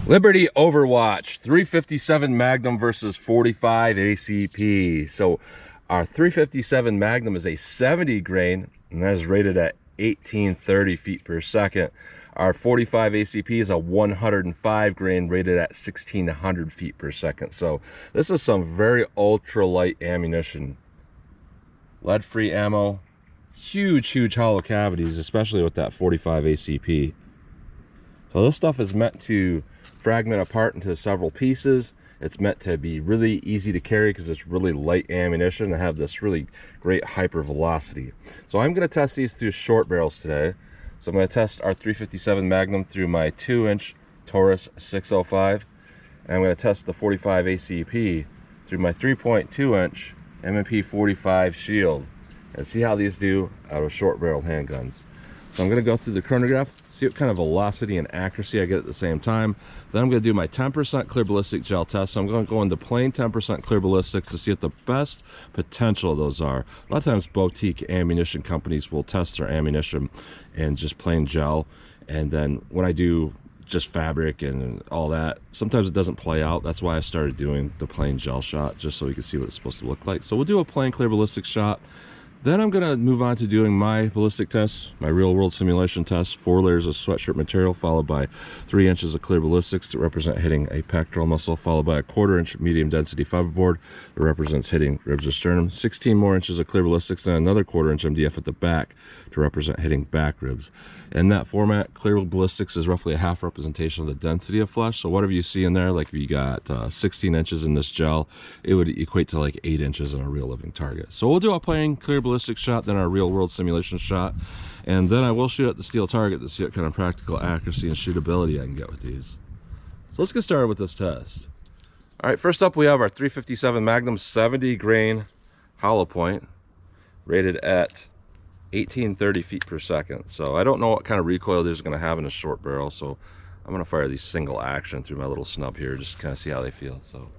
Liberty Overwatch 357 Magnum versus 45 ACP. So our 357 Magnum is a 70 grain and that is rated at 1830 feet per second. Our 45 ACP is a 105 grain rated at 1600 feet per second. So this is some very ultra light ammunition. Lead-free ammo, huge hollow cavities, especially with that 45 ACP. So this stuff is meant to fragment apart into several pieces. It's meant to be really easy to carry because it's really light ammunition and have this really great hyper velocity. So I'm going to test these through short barrels today. So I'm going to test our 357 Magnum through my 2-inch Taurus 605. And I'm going to test the 45 ACP through my 3.2-inch M&P 45 Shield and see how these do out of short barrel handguns. So I'm going to go through the chronograph, see what kind of velocity and accuracy I get at the same time. Then I'm going to do my 10% clear ballistic gel test. So I'm going to go into plain 10% clear ballistics to see what the best potential of those are. A lot of times boutique ammunition companies will test their ammunition in just plain gel. And then when I do just fabric and all that, sometimes it doesn't play out. That's why I started doing the plain gel shot, just so we can see what it's supposed to look like. So we'll do a plain clear ballistic shot. Then I'm going to move on to doing my ballistic test, my real world simulation test, 4 layers of sweatshirt material, followed by 3 inches of clear ballistics to represent hitting a pectoral muscle, followed by a 1/4 inch medium density fiberboard that represents hitting ribs or sternum, 16 more inches of clear ballistics, and another 1/4 inch MDF at the back to represent hitting back ribs. In that format, clear ballistics is roughly a half representation of the density of flesh. So whatever you see in there, like if you got 16 inches in this gel, it would equate to like 8 inches in a real living target. So we'll do a plain clear ballistic shot, then our real world simulation shot, and then I will shoot at the steel target to see what kind of practical accuracy and shootability I can get with these. So let's get started with this test. All right, first up we have our 357 Magnum 70 grain hollow point, rated at 1830 feet per second. So I don't know what kind of recoil this is going to have in a short barrel, so I'm going to fire these single action through my little snub here just to kind of see how they feel. So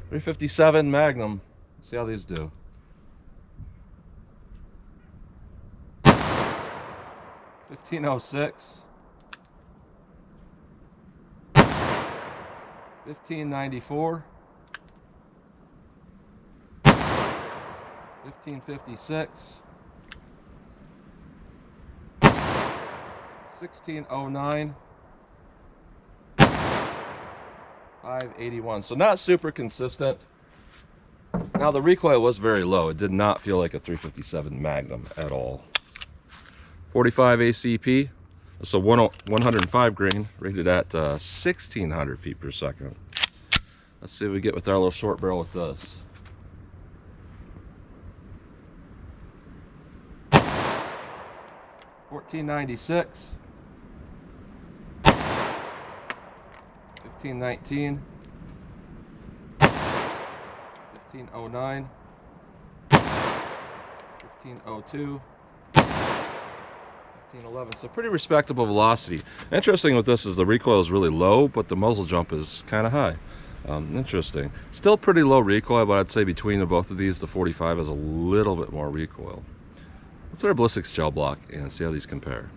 357 Magnum, see how these do. $15.06, $15.94, $15.56, $16.09, $5.81. So not super consistent. Now the recoil was very low. It did not feel like a 357 Magnum at all. 45 ACP. It's a 105 grain rated at 1600 feet per second. Let's see what we get with our little short barrel with this. $14.96, $15.19, $15.09, $15.02, $15.11. So pretty respectable velocity. Interesting with this is the recoil is really low, but the muzzle jump is kind of high. Interesting. Still pretty low recoil, but I'd say between the both of these, the 45 has a little bit more recoil. Let's do our ballistics gel block and see how these compare.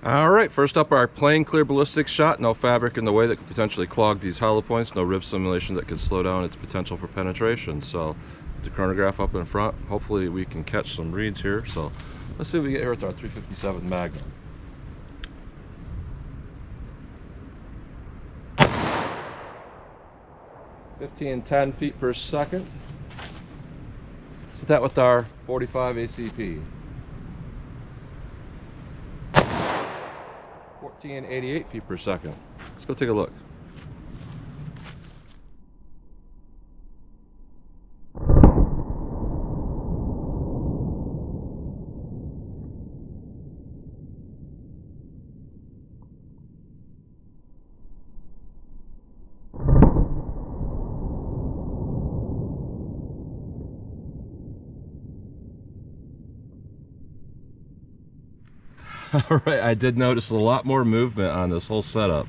All right, first up, our plain clear ballistics shot. No fabric in the way that could potentially clog these hollow points. No rib simulation that could slow down its potential for penetration. So the chronograph up in front. Hopefully we can catch some reads here. So let's see what we get here with our 357 Magnum. $15.10 feet per second. Set that with our 45 ACP. $14.88 feet per second. Let's go take a look. All right, I did notice a lot more movement on this whole setup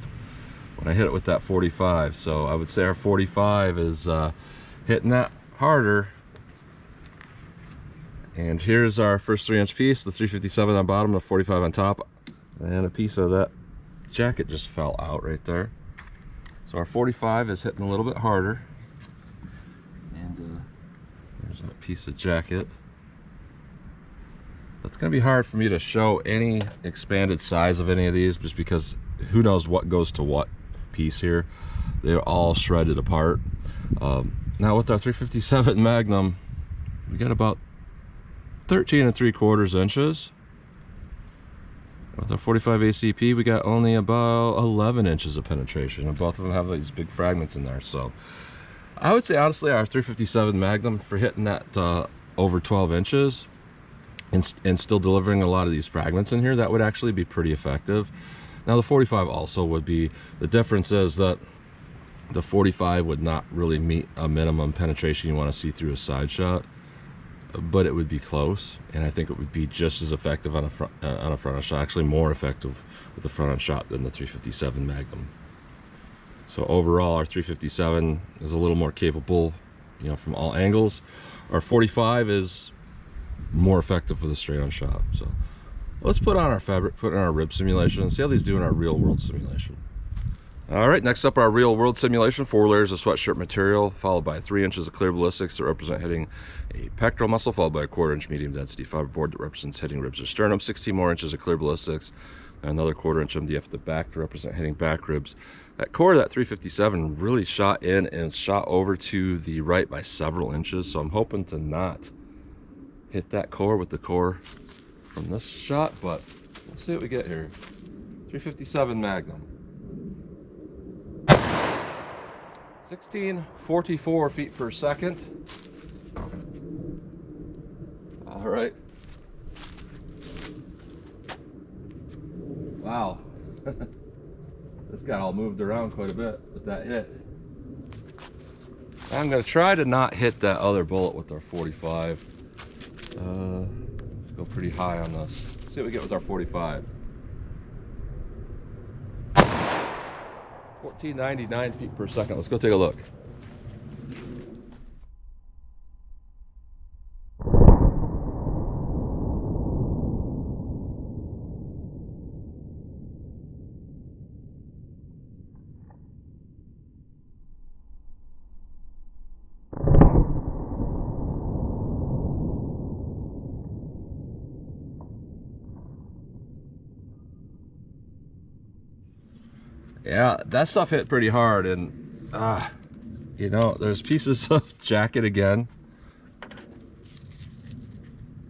when I hit it with that 45. So I would say our 45 is hitting that harder. And here's our first 3-inch piece, the 357 on bottom, the 45 on top, and a piece of that jacket just fell out right there. So our 45 is hitting a little bit harder. And there's that piece of jacket. It's going to be hard for me to show any expanded size of any of these, just because who knows what goes to what piece here. They're all shredded apart. Now with our 357 Magnum, we got about 13 3/4 inches. With our 45 ACP, we got only about 11 inches of penetration, and both of them have these big fragments in there. So I would say honestly our 357 Magnum, for hitting that over 12 inches and still delivering a lot of these fragments in here, that would actually be pretty effective. Now the 45 also would be. The difference is that the 45 would not really meet a minimum penetration you want to see through a side shot, but it would be close, and I think it would be just as effective on a front-end shot, actually more effective with the front-end shot than the 357 Magnum. So overall, our 357 is a little more capable, you know, from all angles. Our 45 is more effective for the straight-on shot. So let's put on our fabric, put in our rib simulation, and see how these do in our real-world simulation. All right, next up, our real-world simulation. 4 layers of sweatshirt material, followed by 3 inches of clear ballistics that represent hitting a pectoral muscle, followed by a 1/4 inch medium density fiberboard that represents hitting ribs or sternum, 16 more inches of clear ballistics, and another 1/4 inch MDF at the back to represent hitting back ribs. That core of that 357 really shot in and shot over to the right by several inches, so I'm hoping to not hit that core with the core from this shot, but we'll see what we get here. 357 Magnum. 1644 feet per second. All right. Wow. This got all moved around quite a bit with that hit. I'm going to try to not hit that other bullet with our 45. Let's go pretty high on this. Let's see what we get with our 45. 1499 feet per second. Let's go take a look. Yeah, that stuff hit pretty hard, and you know, there's pieces of jacket again,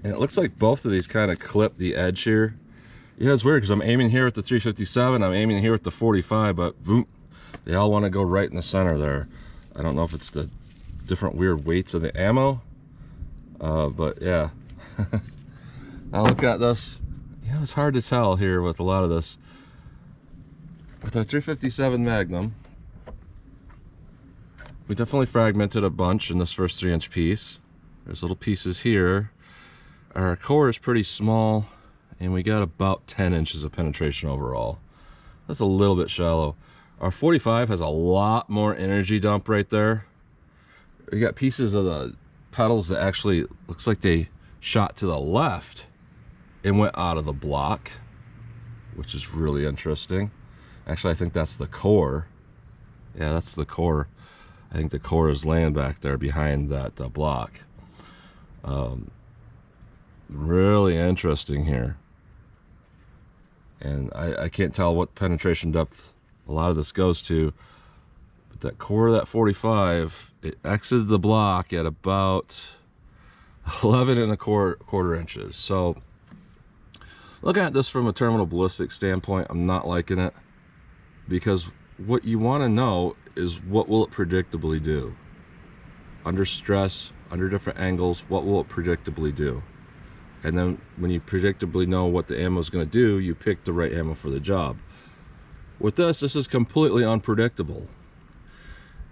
and it looks like both of these kind of clip the edge here. Yeah, it's weird because I'm aiming here with the 357, I'm aiming here with the 45, but boom, they all want to go right in the center there. I don't know if it's the different weird weights of the ammo, but yeah. Now look at this. Yeah, it's hard to tell here with a lot of this. With our 357 Magnum, we definitely fragmented a bunch in this first 3-inch piece. There's little pieces here. Our core is pretty small, and we got about 10 inches of penetration overall. That's a little bit shallow. Our 45 has a lot more energy dump right there. We got pieces of the petals that actually looks like they shot to the left and went out of the block, which is really interesting. Actually, I think that's the core. Yeah, that's the core. I think the core is laying back there behind that block. Really interesting here. And I can't tell what penetration depth a lot of this goes to, but that core of that 45, it exited the block at about 11 1/4 inches. So looking at this from a terminal ballistic standpoint, I'm not liking it, because what you want to know is what will it predictably do under stress, under different angles. What will it predictably do? And then when you predictably know what the ammo is going to do, you pick the right ammo for the job. With this is completely unpredictable.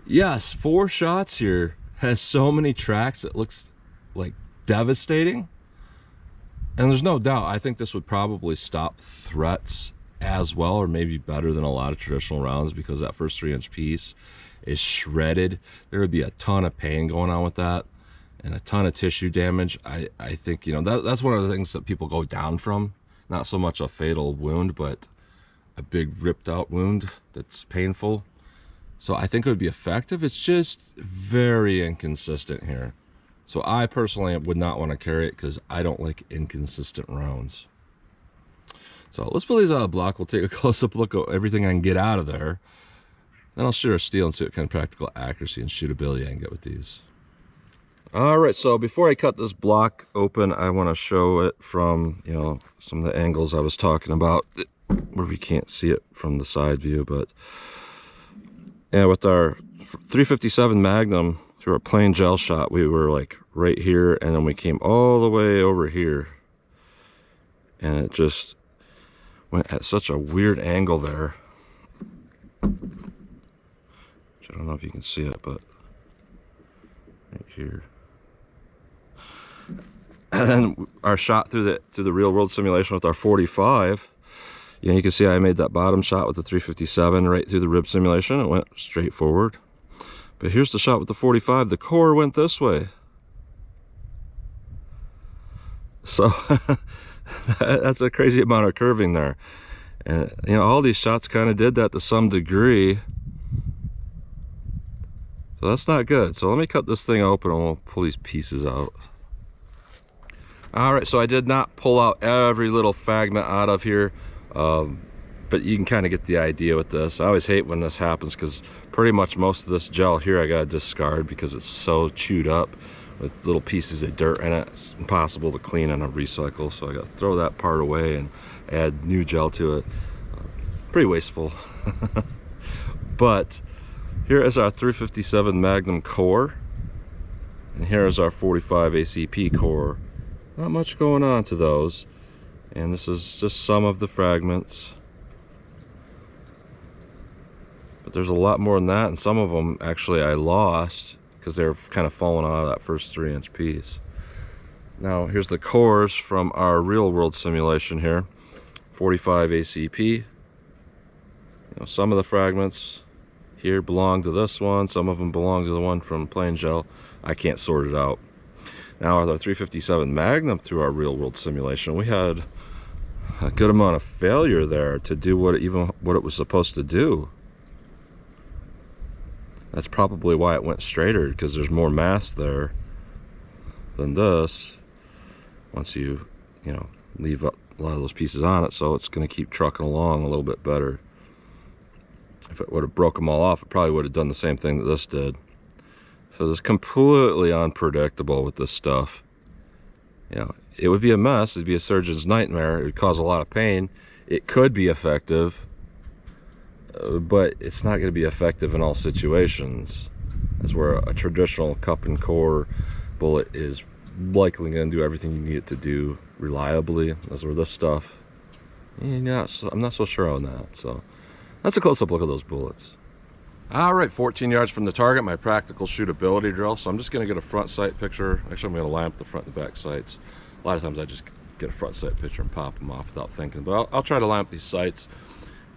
Yes, 4 shots here has so many tracks, it looks like devastating, and there's no doubt I think this would probably stop threats as well, or maybe better than a lot of traditional rounds, because that first 3-inch piece is shredded. There would be a ton of pain going on with that, and a ton of tissue damage. I think, you know, that's one of the things that people go down from. Not so much a fatal wound, but a big ripped out wound that's painful. So I think it would be effective. It's just very inconsistent here. So I personally would not want to carry it because I don't like inconsistent rounds. So let's put these out of block. We'll take a close-up look at everything I can get out of there. Then I'll shoot our steel and see what kind of practical accuracy and shootability I can get with these. All right, so before I cut this block open, I want to show it from, you know, some of the angles I was talking about where we can't see it from the side view. But yeah, with our 357 Magnum through our plain gel shot, we were like right here, and then we came all the way over here, and it just went at such a weird angle there. I don't know if you can see it, but right here. And then our shot through the real world simulation with our 45, you can see I made that bottom shot with the 357 right through the rib simulation. It went straight forward. But here's the shot with the 45. The core went this way. So that's a crazy amount of curving there. And you know, all these shots kind of did that to some degree. So that's not good. So let me cut this thing open and we'll pull these pieces out. All right, so I did not pull out every little fragment out of here, but you can kind of get the idea with this. I always hate when this happens because pretty much most of this gel here I gotta discard because it's so chewed up with little pieces of dirt in it. It's impossible to clean and recycle, so I gotta throw that part away and add new gel to it. Pretty wasteful. But here is our 357 Magnum core, and here is our 45 ACP core. Not much going on to those, and this is just some of the fragments. But there's a lot more than that, and some of them actually I lost because they're kind of falling out of that first 3-inch piece. Now here's the cores from our real world simulation here. 45 ACP. You know, some of the fragments here belong to this one, some of them belong to the one from plain gel. I can't sort it out. Now with our 357 Magnum through our real world simulation, we had a good amount of failure there to do what it was supposed to do. That's probably why it went straighter, because there's more mass there than this. Once you know, leave a lot of those pieces on it, so it's going to keep trucking along a little bit better. If it would have broke them all off, it probably would have done the same thing that this did. So it's completely unpredictable with this stuff. You know, it would be a mess. It'd be a surgeon's nightmare. It would cause a lot of pain. It could be effective, but it's not going to be effective in all situations. That's where a traditional cup and core bullet is likely going to do everything you need it to do reliably. That's where this stuff, I'm not so sure on that. So that's a close-up look at those bullets. All right, 14 yards from the target, my practical shootability drill. So I'm just going to get a front sight picture. Actually, I'm going to line up the front and the back sights. A lot of times I just get a front sight picture and pop them off without thinking. But I'll try to line up these sights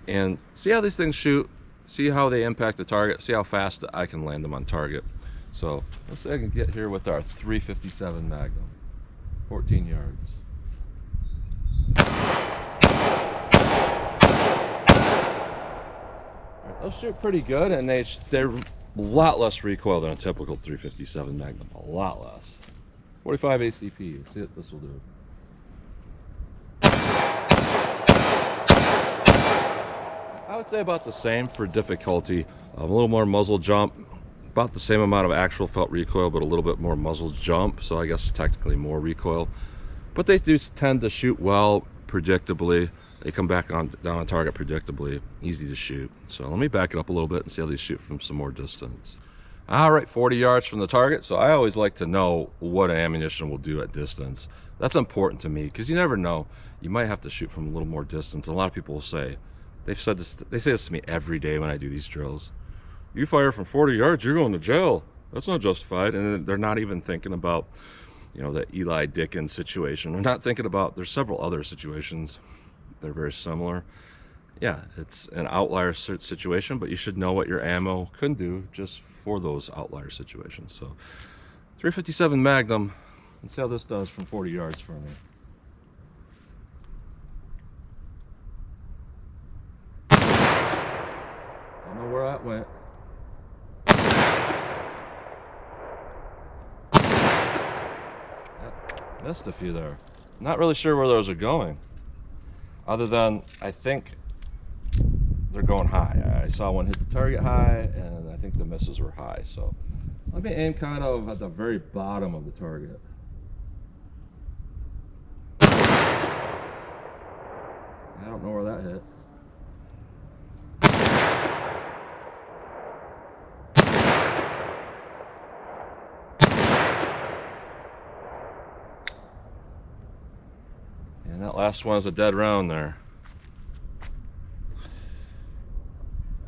and see how these things shoot, see how they impact the target, see how fast I can land them on target. So let's see if I can get here with our 357 Magnum, 14 yards. Those shoot pretty good, and they're a lot less recoil than a typical 357 Magnum, a lot less. 45 ACP, let's see what this will do. I would say about the same for difficulty. A little more muzzle jump, about the same amount of actual felt recoil, but a little bit more muzzle jump, so I guess technically more recoil. But they do tend to shoot well, predictably. They come back down on target predictably, easy to shoot. So let me back it up a little bit and see how these shoot from some more distance. All right, 40 yards from the target. So I always like to know what ammunition will do at distance. That's important to me because you never know. You might have to shoot from a little more distance. A lot of people will say, they say this to me every day when I do these drills. You fire from 40 yards, you're going to jail. That's not justified. And they're not even thinking about, you know, the Eli Dickens situation. They're not thinking about, there's several other situations. They're very similar. Yeah, it's an outlier situation, but you should know what your ammo can do just for those outlier situations. So 357 Magnum, let's see how this does from 40 yards for me. Don't know where that went. Missed a few there. Not really sure where those are going. Other than, I think they're going high. I saw one hit the target high, and I think the misses were high. So let me aim kind of at the very bottom of the target. I don't know where that hit. And that last one is a dead round there,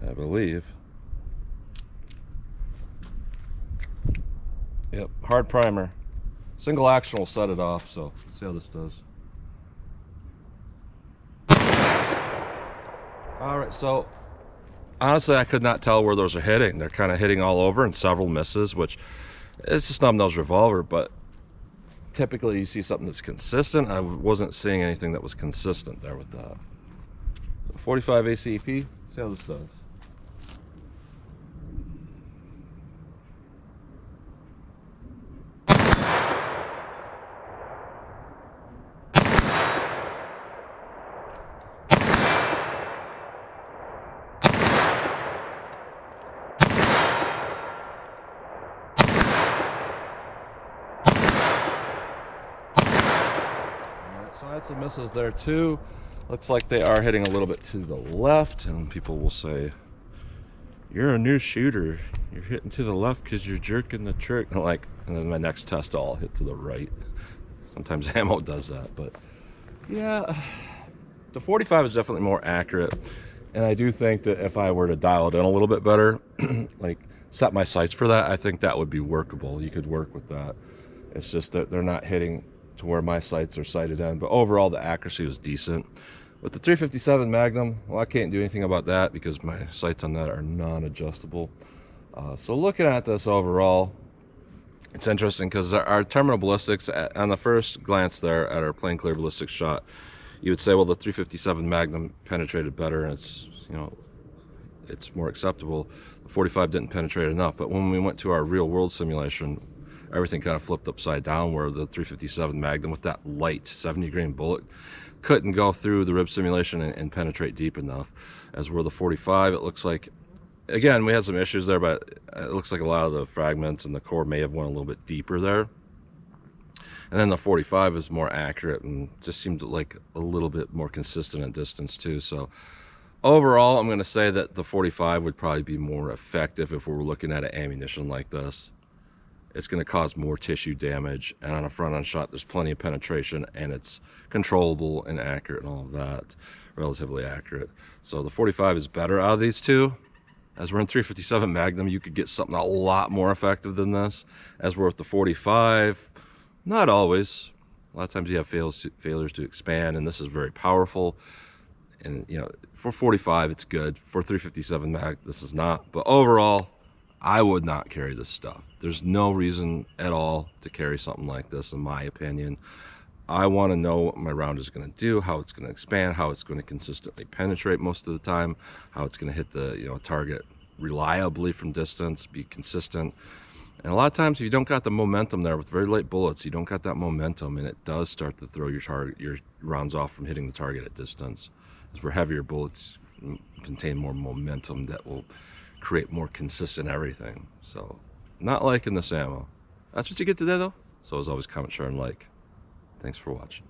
I believe. Yep, hard primer. Single action will set it off, so let's see how this does. Alright, so honestly I could not tell where those are hitting. They're kind of hitting all over and several misses, which it's a snub-nosed revolver, but typically you see something that's consistent. I wasn't seeing anything that was consistent there with that. So 45 ACP, see how this does. So I had some misses there too. Looks like they are hitting a little bit to the left, and people will say, "You're a new shooter. You're hitting to the left because you're jerking the trick." And then my next test, I'll hit to the right. Sometimes ammo does that, but yeah, the 45 is definitely more accurate. And I do think that if I were to dial it in a little bit better, like set my sights for that, I think that would be workable. You could work with that. It's just that they're not hitting to where my sights are sighted in, but overall the accuracy was decent. With the 357 Magnum, well, I can't do anything about that because my sights on that are non-adjustable. So looking at this overall, it's interesting because our terminal ballistics, on the first glance there at our plain clear ballistic shot, you would say, well, the 357 Magnum penetrated better and it's, you know, it's more acceptable. The 45 didn't penetrate enough, but when we went to our real world simulation, everything kind of flipped upside down, where the 357 Magnum with that light 70 grain bullet couldn't go through the rib simulation and penetrate deep enough. As where the 45, it looks like, again, we had some issues there, but it looks like a lot of the fragments and the core may have went a little bit deeper there. And then the 45 is more accurate and just seemed like a little bit more consistent in distance too. So overall, I'm going to say that the 45 would probably be more effective if we were looking at an ammunition like this. It's going to cause more tissue damage, and on a front-on shot there's plenty of penetration and it's controllable and accurate and all of that, relatively accurate. So the 45 is better out of these two. As we're in 357 Magnum, you could get something a lot more effective than this. As we're with the 45, not always. A lot of times you have failures to expand, and this is very powerful. And you know, for 45 it's good. For 357 Mag, this is not. But overall, I would not carry this stuff. There's no reason at all to carry something like this, in my opinion. I want to know what my round is going to do, how it's going to expand, how it's going to consistently penetrate most of the time, how it's going to hit the target reliably from distance, be consistent. And a lot of times, if you don't got the momentum there with very light bullets, you don't got that momentum, and it does start to throw your rounds off from hitting the target at distance. As for heavier bullets, contain more momentum that will create more consistent everything. So not liking this ammo. That's what you get today though. So as always, comment, share, and like. Thanks for watching.